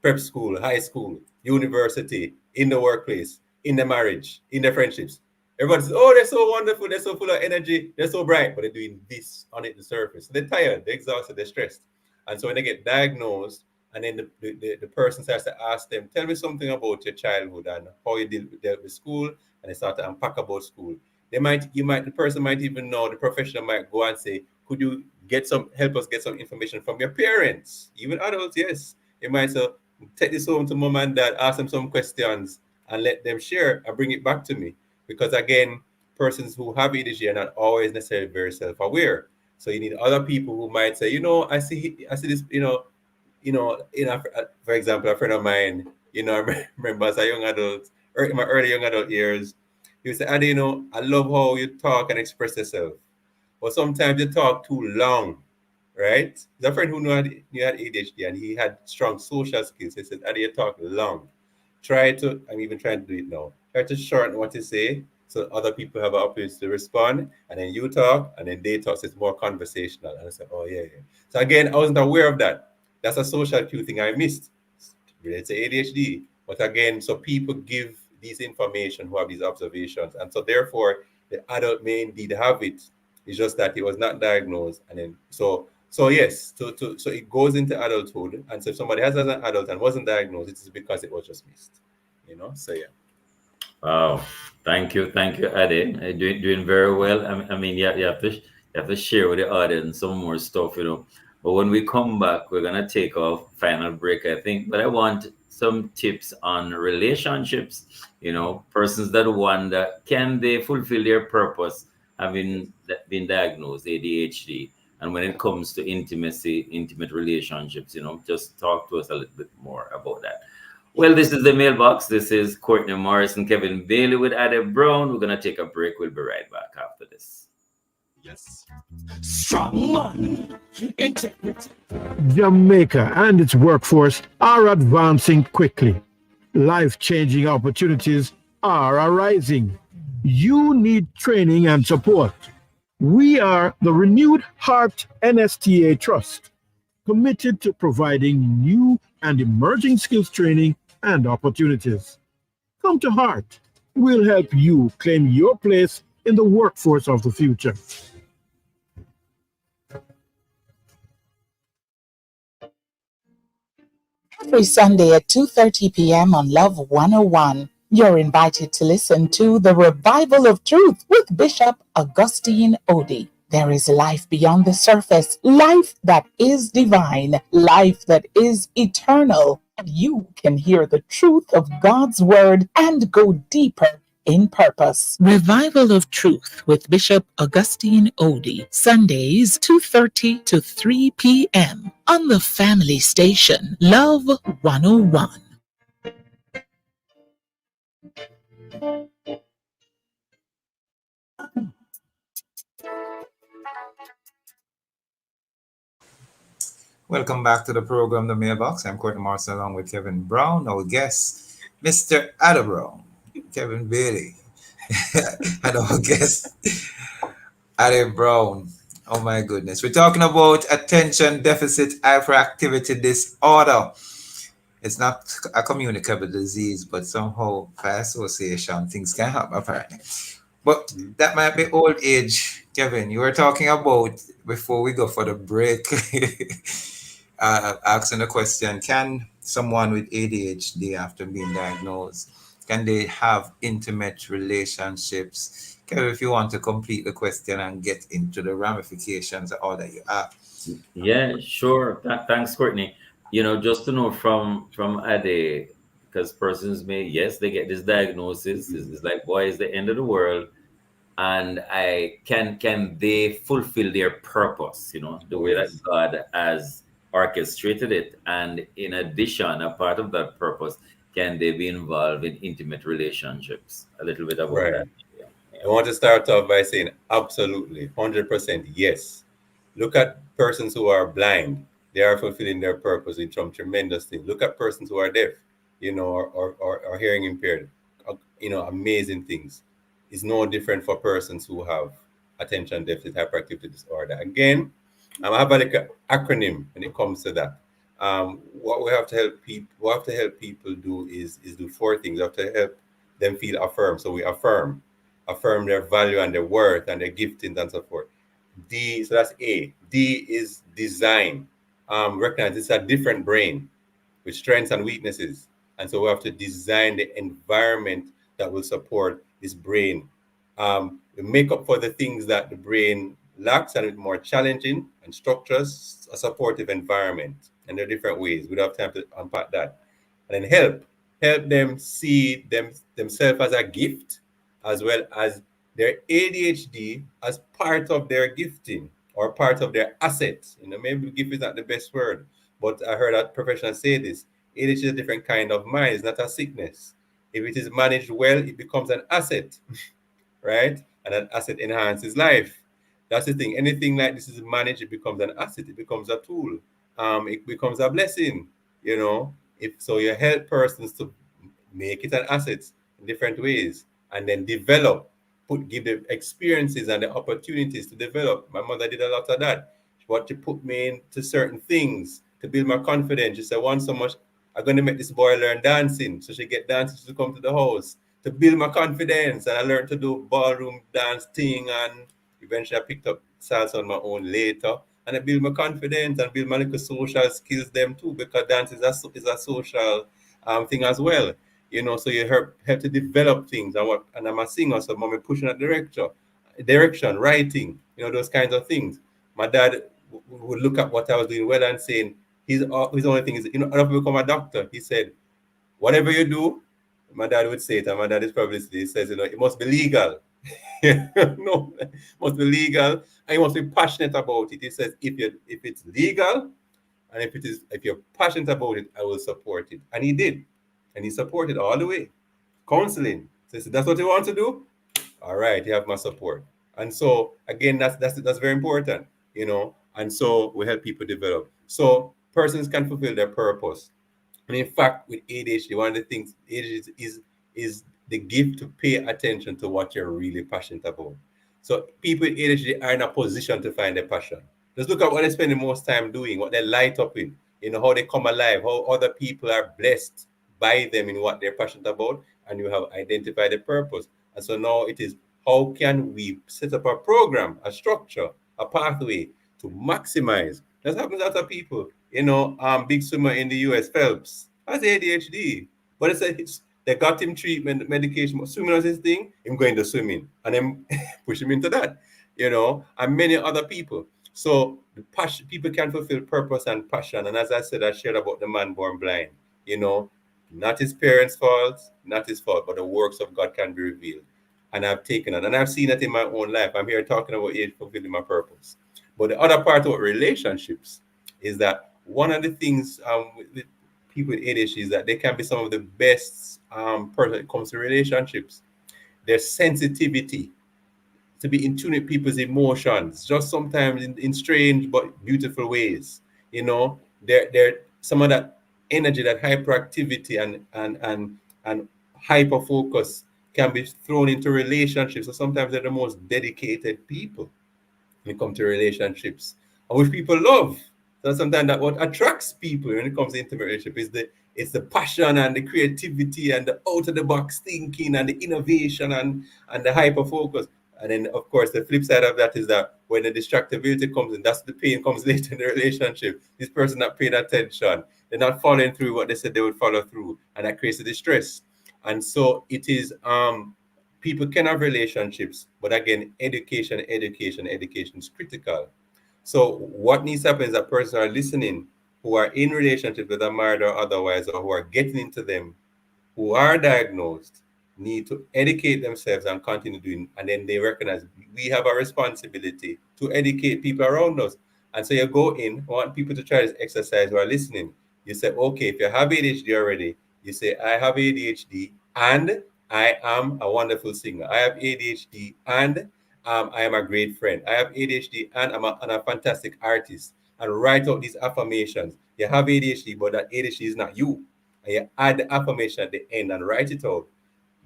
Prep school, high school, university, in the workplace, in the marriage, in the friendships. Everyone says, oh, they're so wonderful, they're so full of energy, they're so bright, but they're doing this on it, the surface. They're tired, they're exhausted, they're stressed. And so when they get diagnosed, and then the person starts to ask them, tell me something about your childhood and how you dealt with school, and they start to unpack about school. The person might even know, the professional might go and say, could you help us get some information from your parents? Even adults, yes. They might say, take this home to mom and dad, ask them some questions, and let them share and bring it back to me. Because again, persons who have ADHD are not always necessarily very self-aware. So you need other people who might say, I see this, for example, a friend of mine, I remember as a young adult, or in my early young adult years, he would say, Adi, I love how you talk and express yourself. But sometimes you talk too long, right? There's a friend who knew had ADHD and he had strong social skills. He said, Adi, you talk long. I'm even trying to do it now. Try to shorten what you say so other people have an opportunity to respond, and then you talk, and then they talk. So it's more conversational. And I said, oh, yeah, yeah. So again, I wasn't aware of that. That's a social cue thing I missed related to ADHD. But again, so people give these information who have these observations. And so therefore, the adult may indeed have it. It's just that it was not diagnosed. And then, so yes, so it goes into adulthood. And so if somebody has as an adult and wasn't diagnosed, it is because it was just missed. So yeah. Wow. Thank you, Ade. Doing very well. I mean, yeah, you have to share with the audience some more stuff, you know. But when we come back, we're gonna take our final break, I think. But I want some tips on relationships. You know, persons that wonder can they fulfill their purpose having been diagnosed ADHD, and when it comes to intimate relationships, you know, just talk to us a little bit more about that. Well, this is the mailbox. This is Courtney Morris and Kevin Bailey with Adhd Brown. We're going to take a break. We'll be right back after this. Yes. Strong man. Integrity. Jamaica and its workforce are advancing quickly. Life-changing opportunities are arising. You need training and support. We are the Renewed Heart NSTA Trust, committed to providing new and emerging skills training and opportunities. Come to Heart. We'll help you claim your place in the workforce of the future. Every Sunday at 2:30 p.m. on Love 101, you're invited to listen to The Revival of Truth with Bishop Augustine Odie. There is life beyond the surface, life that is divine, life that is eternal. And you can hear the truth of God's word and go deeper in purpose. Revival of Truth with Bishop Augustine Odie, Sundays 2:30 to 3 p.m. on the family station, Love 101. Welcome back to the program, The Mailbox. I'm Courtney Morrison along with Kevin Brown. Our guest, Mr. Adhd Brown, Kevin Bailey, and our guest, Adhd Brown. Oh my goodness. We're talking about attention deficit hyperactivity disorder. It's not a communicable disease, but somehow by association, things can happen apparently. But that might be old age, Kevin. You were talking about before we go for the break, asking the question: can someone with ADHD, after being diagnosed, can they have intimate relationships? Kevin, if you want to complete the question and get into the ramifications of all that you have. Yeah, sure. Thanks, Courtney. Just to know from Ade, because persons may, yes, they get this diagnosis. It's like, boy, it's the end of the world, and I can they fulfill their purpose? The Oh way that yes. God has orchestrated it, and in addition, a part of that purpose, can they be involved in intimate relationships? A little bit about Right. that. Yeah, I yeah. want to start off by saying absolutely, 100% yes. Look at persons who are blind. They are fulfilling their purpose in some tremendous things. Look at persons who are deaf, or hearing impaired. Amazing things. It's no different for persons who have attention deficit hyperactivity disorder. Again, I have like an acronym when it comes to that. What we have to help people do is do four things. We have to help them feel affirmed. So we affirm their value and their worth and their giftings and so forth. D, so that's A. D is design. Recognize it's a different brain with strengths and weaknesses. And so we have to design the environment that will support this brain. We make up for the things that the brain lacks and it's more challenging and structures a supportive environment. And there are different ways. We don't have time to unpack that. And then help them see themselves as a gift as well as their ADHD as part of their gifting or part of their assets. Maybe gift is not the best word, but I heard a professional say this. ADHD is a different kind of mind, it's not a sickness. If it is managed well, it becomes an asset, right? And an asset enhances life. That's the thing. Anything like this is managed, it becomes an asset, it becomes a tool. It becomes a blessing, you know. If so, you help persons to make it an asset in different ways, and then give the experiences and the opportunities to develop. My mother did a lot of that. What she put me into certain things to build my confidence. She said, "Once so much, I'm going to make this boy learn dancing." So she get dancers to come to the house to build my confidence, and I learned to do ballroom dance thing, and eventually I picked up salsa on my own later, and I build my confidence and build my little social skills them too, because dance is a social thing as well. So you help to develop things, and I'm a singer, so mommy pushing that direction, writing, those kinds of things. My dad would look at what I was doing well and saying his only thing is, I don't become a doctor. He said, whatever you do, my dad would say it, and my dad is probably, he says, it must be legal. No, it must be legal, and you must be passionate about it. He says, if it's legal, and if you're passionate about it, I will support it. And he did. And he supported all the way. Counseling. So he said, that's what you want to do? All right, you have my support. And so again, that's very important. And so we help people develop. So persons can fulfill their purpose. And in fact, with ADHD, one of the things ADHD is the gift to pay attention to what you're really passionate about. So people with ADHD are in a position to find their passion. Just look at what they spend the most time doing, what they light up in, how they come alive, how other people are blessed by them in what they're passionate about, and you have identified the purpose. And so now it is, how can we set up a program, a structure, a pathway to maximize? That happens to other people. Big swimmer in the US, Phelps, has ADHD. But they got him treatment, medication, swimming was his thing, him going to swimming, and then push him into that, and many other people. So the passion, people can fulfill purpose and passion. And as I said, I shared about the man born blind, you know, not his parents' fault, not his fault, but the works of God can be revealed. And I've taken it, and I've seen it in my own life. I'm here talking about it fulfilling my purpose. But the other part about relationships is that one of the things with people with ADHD is that they can be some of the best person when it comes to relationships. Their sensitivity to be in tune with people's emotions, just sometimes in strange but beautiful ways. They're some of that energy, that hyperactivity and hyper focus can be thrown into relationships. So sometimes they're the most dedicated people when it comes to relationships, and which people love. So sometimes that what attracts people when it comes to intimate relationship is It's the passion and the creativity and the out of the box thinking and the innovation and the hyper focus. And then, of course, the flip side of that is that when the distractibility comes in, that's the pain comes later in the relationship. This person not paying attention, they're not following through what they said they would follow through, and that creates the distress. And so it is. People can have relationships, but again, education is critical. So what needs to happen is that person are listening who are in relationship, whether married or otherwise, or who are getting into them, who are diagnosed, need to educate themselves and continue doing, and then they recognize we have a responsibility to educate people around us. And so you go in, want people to try this exercise who are listening. You say, okay, if you have ADHD already, you say, I have ADHD and I am a wonderful singer. I have ADHD and I am a great friend. I have ADHD and I'm a fantastic artist. And write out these affirmations. You have ADHD, but that ADHD is not you, and you add the affirmation at the end and write it out.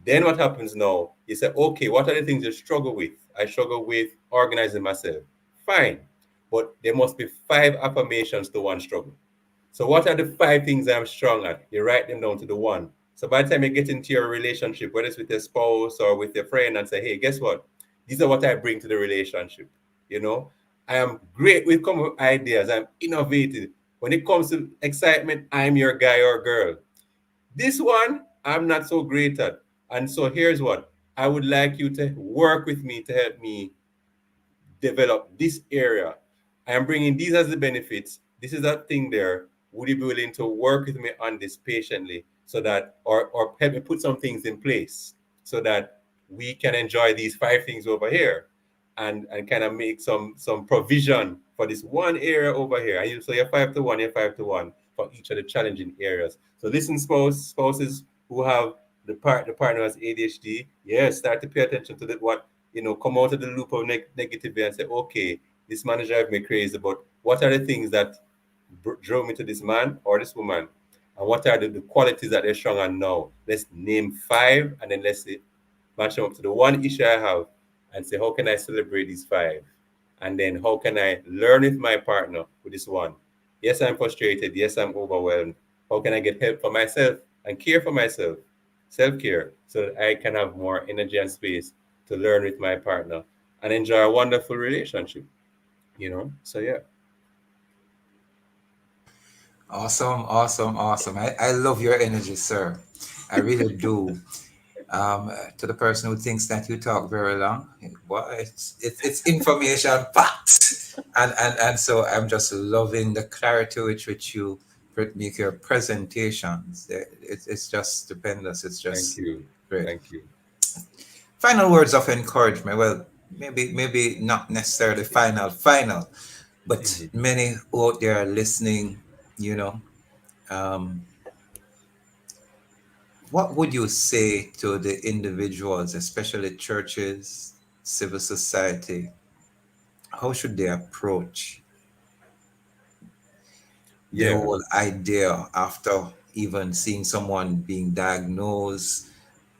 Then what happens now? You say, okay, what are the things you struggle with? I struggle with organizing myself. Fine. But there must be 5 affirmations to one struggle. So what are the 5 things I'm strong at? You write them down to the one. So by the time you get into your relationship, whether it's with your spouse or with your friend, and say, hey, guess what? These are what I bring to the relationship. You know, I am great with coming with ideas. I'm innovative. When it comes to excitement, I'm your guy or girl. This one, I'm not so great at. And so here's what I would like you to work with me to help me develop this area. I am bringing these as the benefits. This is that thing there. Would you be willing to work with me on this patiently so that, or help me put some things in place so that we can enjoy these 5 things over here and kind of make some provision for this one area over here. And so you're 5 to 1, you're 5 to 1 for each of the challenging areas. So listen, spouses who have the partner has ADHD, yes, start to pay attention to what come out of the loop of negativity and say, okay, this man drives me crazy, but what are the things that drove me to this man or this woman? And what are the qualities that they're strong on now? Let's name 5 and then let's say, match them up to the one issue I have and say, how can I celebrate these 5? And then how can I learn with my partner with this one? Yes, I'm frustrated. Yes, I'm overwhelmed. How can I get help for myself and care for myself? Self-care, so that I can have more energy and space to learn with my partner and enjoy a wonderful relationship. So yeah. Awesome. I love your energy, sir. I really do. To the person who thinks that you talk very long, well, it's information packed, and so I'm just loving the clarity with which you make your presentations. It's just stupendous. It's Thank just you. great. Thank you. Final words of encouragement. Well, maybe not necessarily final, but Mhm. many out there are listening. You know, um, what would you say to the individuals, especially churches, civil society? How should they approach the Yeah. whole idea after even seeing someone being diagnosed?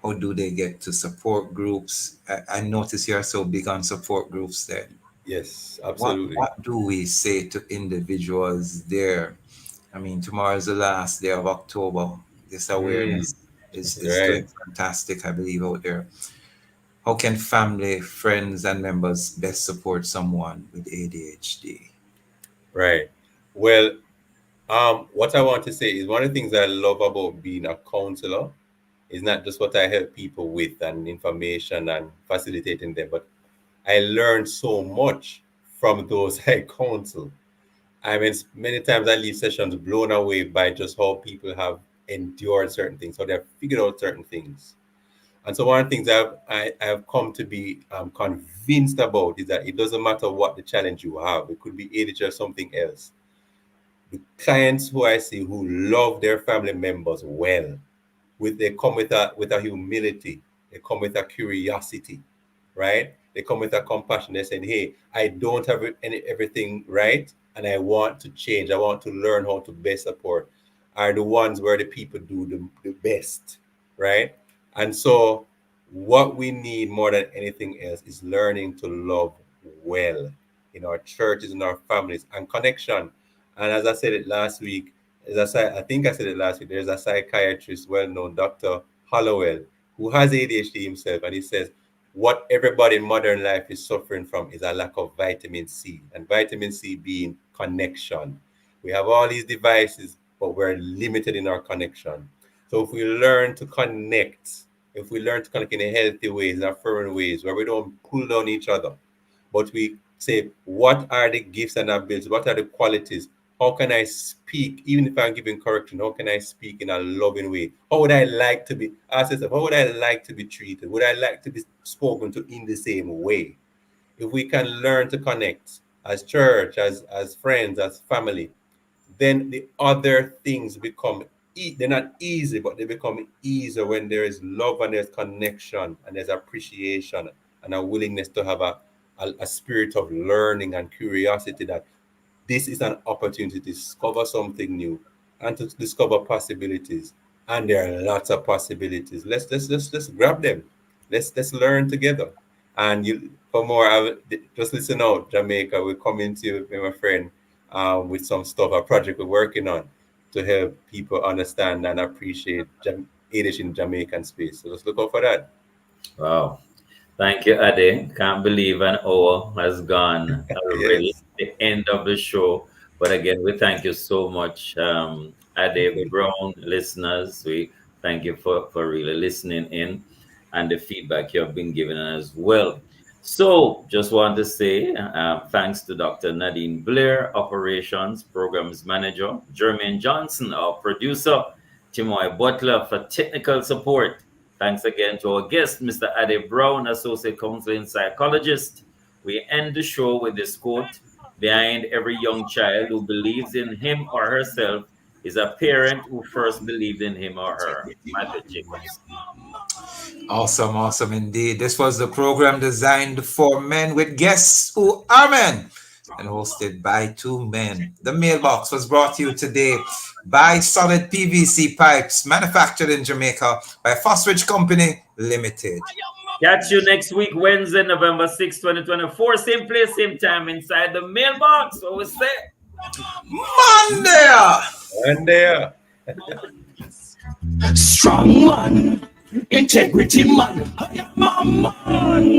How do they get to support groups? I notice you're so big on support groups there. Yes, What absolutely. what do we say to individuals there? I mean, tomorrow is the last day of October. This Mm, awareness is right. doing fantastic, I believe, out there. How can family, friends, and members best support someone with ADHD? Right. Well, what I want to say is one of the things I love about being a counselor is not just what I help people with and information and facilitating them, but I learned so much from those I counsel. I mean, many times I leave sessions blown away by just how people have endured certain things, how they've figured out certain things. And so one of the things I've come to be convinced about is that it doesn't matter what the challenge you have. It could be ADHD or something else. The clients who I see who love their family members well, they come with a humility, they come with a curiosity, right? They come with a compassion. They're saying, hey, I don't have everything right, and I want to change. I want to learn how to best support. Are the ones where the people do the best, right? And so what we need more than anything else is learning to love well in our churches, in our families, and connection. And as I said it last week, I think I said it last week. There's a psychiatrist, well-known, Dr. Hollowell, who has ADHD himself, and he says what everybody in modern life is suffering from is a lack of vitamin C, and vitamin C being connection. We have all these devices, but we're limited in our connection. So if we learn to connect, if we learn to connect in a healthy ways, in affirming ways, where we don't pull down each other, but we say, what are the gifts and abilities? What are the qualities? How can I speak, even if I'm giving correction? How can I speak in a loving way? How would I like to be? Ask yourself, how would I like to be treated? Would I like to be spoken to in the same way? If we can learn to connect as church, as friends, as family, then the other things become they're not easy, but they become easier when there is love and there's connection and there's appreciation and a willingness to have a spirit of learning and curiosity, that this is an opportunity to discover something new and to discover possibilities. And there are lots of possibilities. Let's grab them. Let's learn together. And you, for more, just listen out, Jamaica. We're coming to you, my friend, with some stuff, a project we're working on to help people understand and appreciate Yiddish in Jamaican space. So let's look out for that. Wow. Thank you, Ade. Can't believe an hour has gone already. Yes. The end of the show. But again, we thank you so much, Ade Brown, listeners. We thank you for really listening in and the feedback you have been giving as well. So, just want to say thanks to Dr. Nadine Blair, Operations Programs Manager, Jermaine Johnson, our producer, Timoy Butler for technical support. Thanks again to our guest, Mr. Ade Brown, Associate Counseling Psychologist. We end the show with this quote: behind every young child who believes in him or herself is a parent who first believed in him or her. Matthew Jacobs. Awesome, awesome indeed. This was the program designed for men with guests who are men and hosted by two men. The mailbox was brought to you today by Solid PVC Pipes, manufactured in Jamaica by Fosridge Company Limited. Catch you next week, Wednesday, November 6, 2024. Same place, same time inside the mailbox. What we say? Monday! And there. Strong man, integrity man, I am a man.